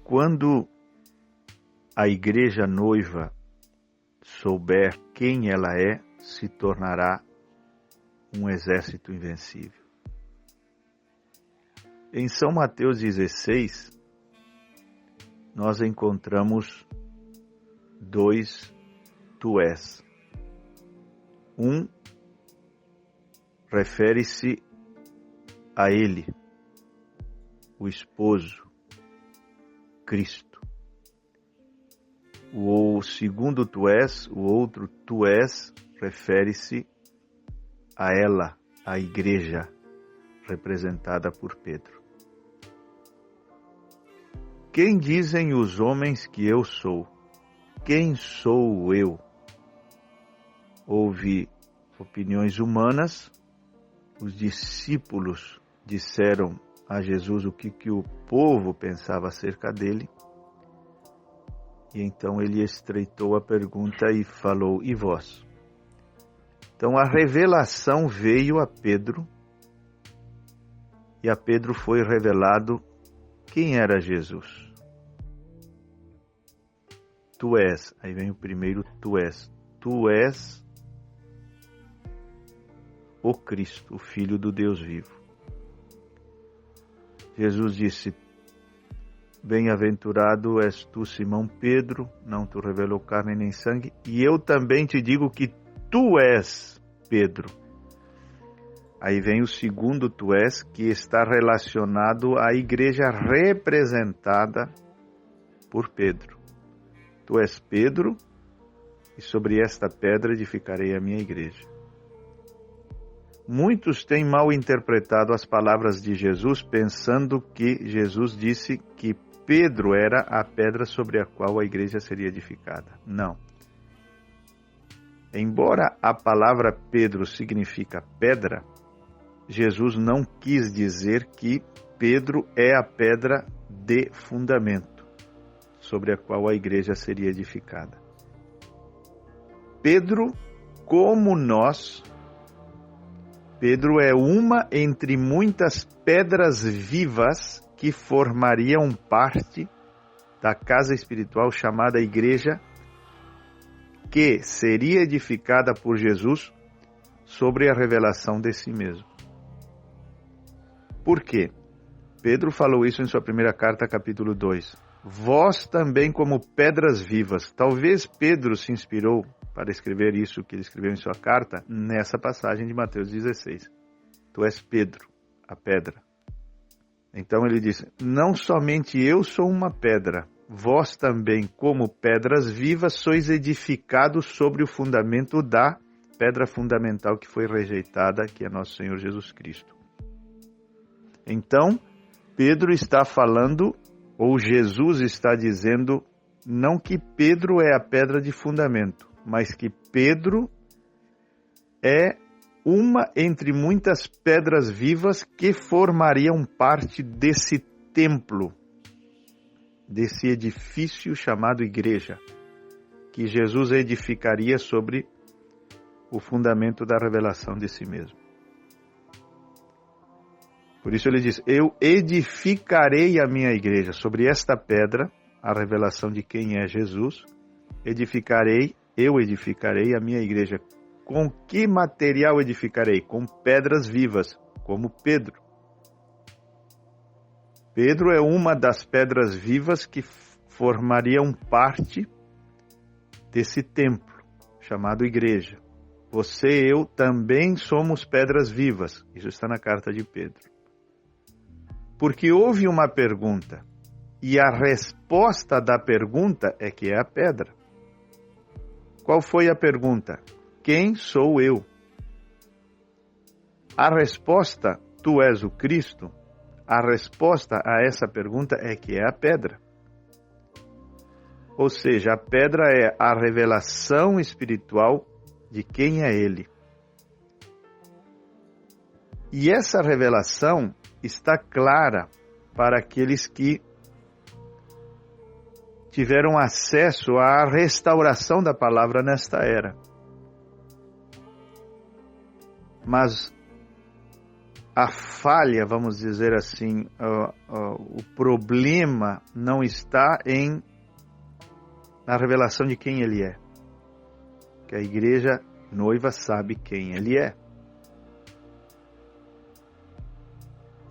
quando a igreja noiva souber quem ela é, se tornará um exército invencível. Em São Mateus 16, nós encontramos dois tués. Um refere-se a ele, o esposo, Cristo. O segundo tués, o outro tués, refere-se a ela, a igreja, representada por Pedro. Quem dizem os homens que eu sou? Quem sou eu? Houve opiniões humanas, os discípulos disseram a Jesus o que o povo pensava acerca dele, e então ele estreitou a pergunta e falou, e vós? Então a revelação veio a Pedro, e a Pedro foi revelado quem era Jesus. Tu és, aí vem o primeiro tu és o Cristo, o Filho do Deus vivo. Jesus disse, bem-aventurado és tu, Simão Pedro, não te revelou carne nem sangue, e eu também te digo que tu és Pedro. Aí vem o segundo tu és, que está relacionado à igreja representada por Pedro. Tu és Pedro, e sobre esta pedra edificarei a minha igreja. Muitos têm mal interpretado as palavras de Jesus, pensando que Jesus disse que Pedro era a pedra sobre a qual a igreja seria edificada. Não. Embora a palavra Pedro significa pedra, Jesus não quis dizer que Pedro é a pedra de fundamento sobre a qual a igreja seria edificada. Pedro, como nós, Pedro é uma entre muitas pedras vivas que formariam parte da casa espiritual chamada igreja, que seria edificada por Jesus sobre a revelação de si mesmo. Por quê? Pedro falou isso em sua primeira carta, capítulo 2. Vós também como pedras vivas. Talvez Pedro se inspirou para escrever isso que ele escreveu em sua carta, nessa passagem de Mateus 16. Tu és Pedro, a pedra. Então ele disse, não somente eu sou uma pedra, vós também como pedras vivas sois edificados sobre o fundamento da pedra fundamental que foi rejeitada, que é nosso Senhor Jesus Cristo. Então, Pedro está falando, ou Jesus está dizendo, não que Pedro é a pedra de fundamento, mas que Pedro é uma entre muitas pedras vivas que formariam parte desse templo, desse edifício chamado igreja, que Jesus edificaria sobre o fundamento da revelação de si mesmo. Por isso ele diz, eu edificarei a minha igreja sobre esta pedra, a revelação de quem é Jesus, eu edificarei a minha igreja. Com que material edificarei? Com pedras vivas, como Pedro. Pedro é uma das pedras vivas que formariam parte desse templo, chamado igreja. Você e eu também somos pedras vivas. Isso está na carta de Pedro. Porque houve uma pergunta, e a resposta da pergunta é que é a pedra. Qual foi a pergunta? Quem sou eu? A resposta, tu és o Cristo, a resposta a essa pergunta é que é a pedra. Ou seja, a pedra é a revelação espiritual de quem é Ele. E essa revelação está clara para aqueles que tiveram acesso à restauração da palavra nesta era. Mas a falha, vamos dizer assim, o problema não está na revelação de quem ele é. Que a igreja noiva sabe quem ele é.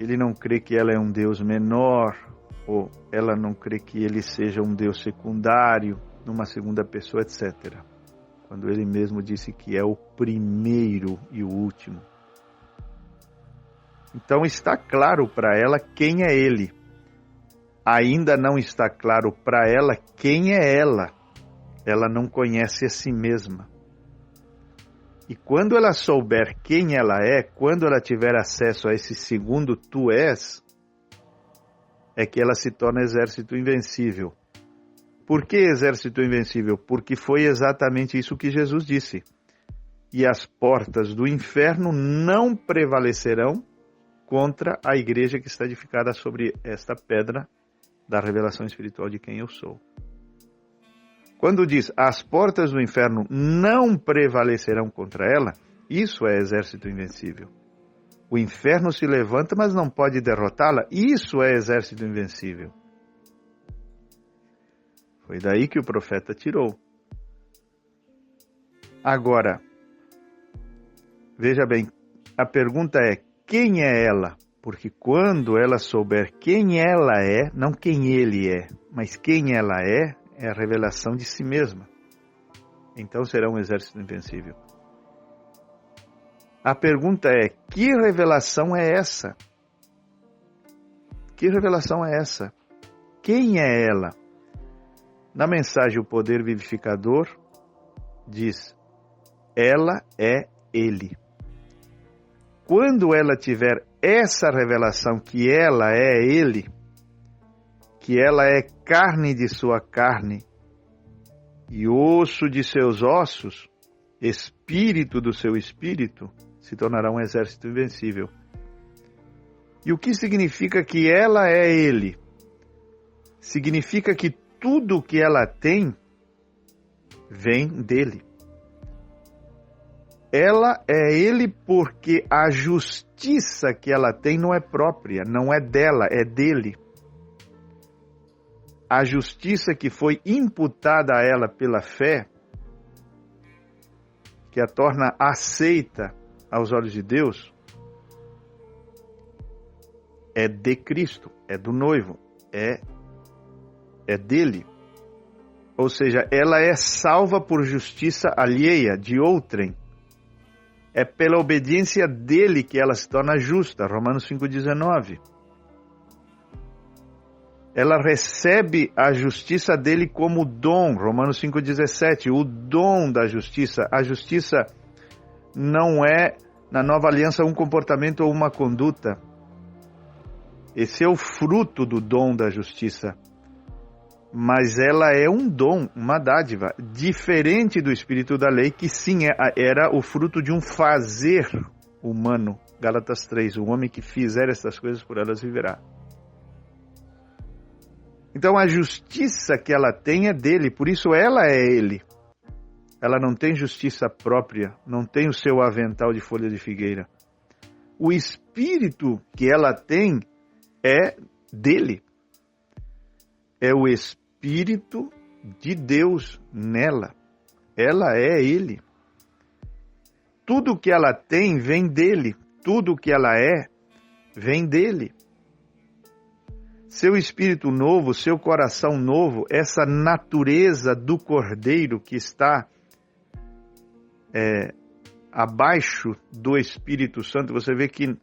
Ele não crê que ela é um Deus menor, ou ela não crê que ele seja um Deus secundário, numa segunda pessoa, etc. Quando ele mesmo disse que é o primeiro e o último. Então está claro para ela quem é ele. Ainda não está claro para ela quem é ela. Ela não conhece a si mesma. E quando ela souber quem ela é, quando ela tiver acesso a esse segundo tu és, é que ela se torna exército invencível. Por que exército invencível? Porque foi exatamente isso que Jesus disse. E as portas do inferno não prevalecerão contra a igreja que está edificada sobre esta pedra da revelação espiritual de quem eu sou. Quando diz as portas do inferno não prevalecerão contra ela, isso é exército invencível. O inferno se levanta, mas não pode derrotá-la. Isso é exército invencível. Foi daí que o profeta tirou. Agora, veja bem, a pergunta é, quem é ela? Porque quando ela souber quem ela é, não quem ele é, mas quem ela é a revelação de si mesma. Então será um exército invencível. A pergunta é, que revelação é essa? Que revelação é essa? Quem é ela? Na mensagem O Poder Vivificador, diz, ela é ele. Quando ela tiver essa revelação que ela é ele, que ela é carne de sua carne e osso de seus ossos, espírito do seu espírito, se tornará um exército invencível. E o que significa que ela é ele? Significa que tudo que ela tem vem dele. Ela é ele porque a justiça que ela tem não é própria, não é dela, é dele. A justiça que foi imputada a ela pela fé, que a torna aceita aos olhos de Deus, é de Cristo, é do noivo, é dele. Ou seja, ela é salva por justiça alheia, de outrem. É pela obediência dele que ela se torna justa, Romanos 5,19. Ela recebe a justiça dele como dom, Romanos 5,17, o dom da justiça. A justiça não é, na nova aliança, um comportamento ou uma conduta. Esse é o fruto do dom da justiça. Mas ela é um dom, uma dádiva, diferente do espírito da lei, que sim, era o fruto de um fazer humano. Gálatas 3, o homem que fizer estas coisas, por elas viverá. Então a justiça que ela tem é dele, por isso ela é ele. Ela não tem justiça própria, não tem o seu avental de folha de figueira. O espírito que ela tem é dele. É o Espírito de Deus nela. Ela é ele. Tudo que ela tem vem dele. Tudo que ela é vem dele. Seu espírito novo, seu coração novo, essa natureza do Cordeiro que está abaixo do Espírito Santo. Você vê que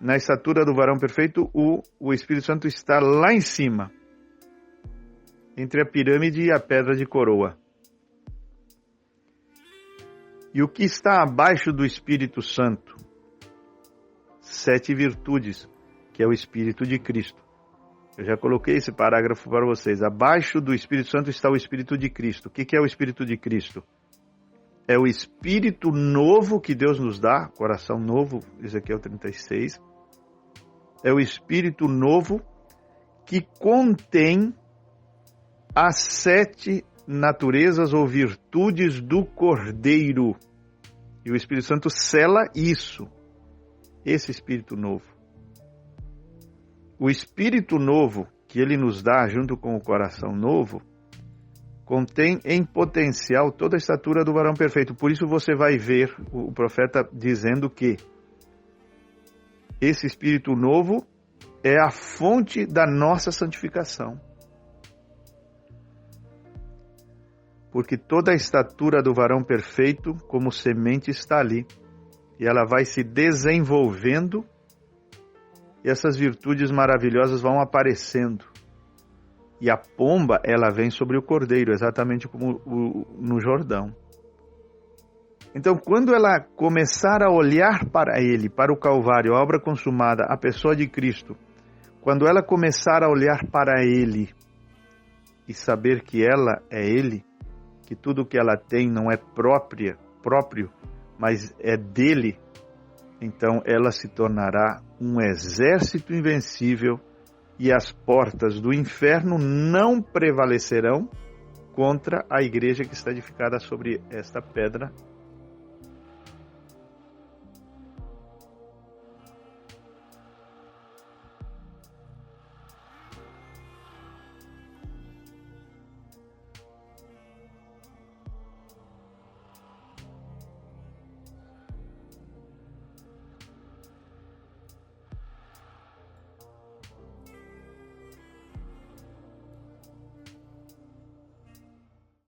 na estatura do varão perfeito, o Espírito Santo está lá em cima, entre a pirâmide e a pedra de coroa. E o que está abaixo do Espírito Santo? 7 virtudes, que é o Espírito de Cristo. Eu já coloquei esse parágrafo para vocês. Abaixo do Espírito Santo está o Espírito de Cristo. O que é o Espírito de Cristo? É o Espírito novo que Deus nos dá, coração novo, Ezequiel 36. É o Espírito novo que contém as 7 naturezas ou virtudes do Cordeiro. E o Espírito Santo sela isso. esse Espírito novo. O Espírito novo que ele nos dá junto com o coração novo contém em potencial toda a estatura do varão perfeito. Por isso você vai ver o profeta dizendo que esse Espírito novo é a fonte da nossa santificação. Porque toda a estatura do varão perfeito, como semente, está ali. E ela vai se desenvolvendo e essas virtudes maravilhosas vão aparecendo. E a pomba, ela vem sobre o cordeiro, exatamente como no Jordão. Então, quando ela começar a olhar para ele, para o Calvário, a obra consumada, a pessoa de Cristo, quando ela começar a olhar para ele e saber que ela é ele, que tudo que ela tem não é próprio, mas é dele, então ela se tornará um exército invencível e as portas do inferno não prevalecerão contra a igreja que está edificada sobre esta pedra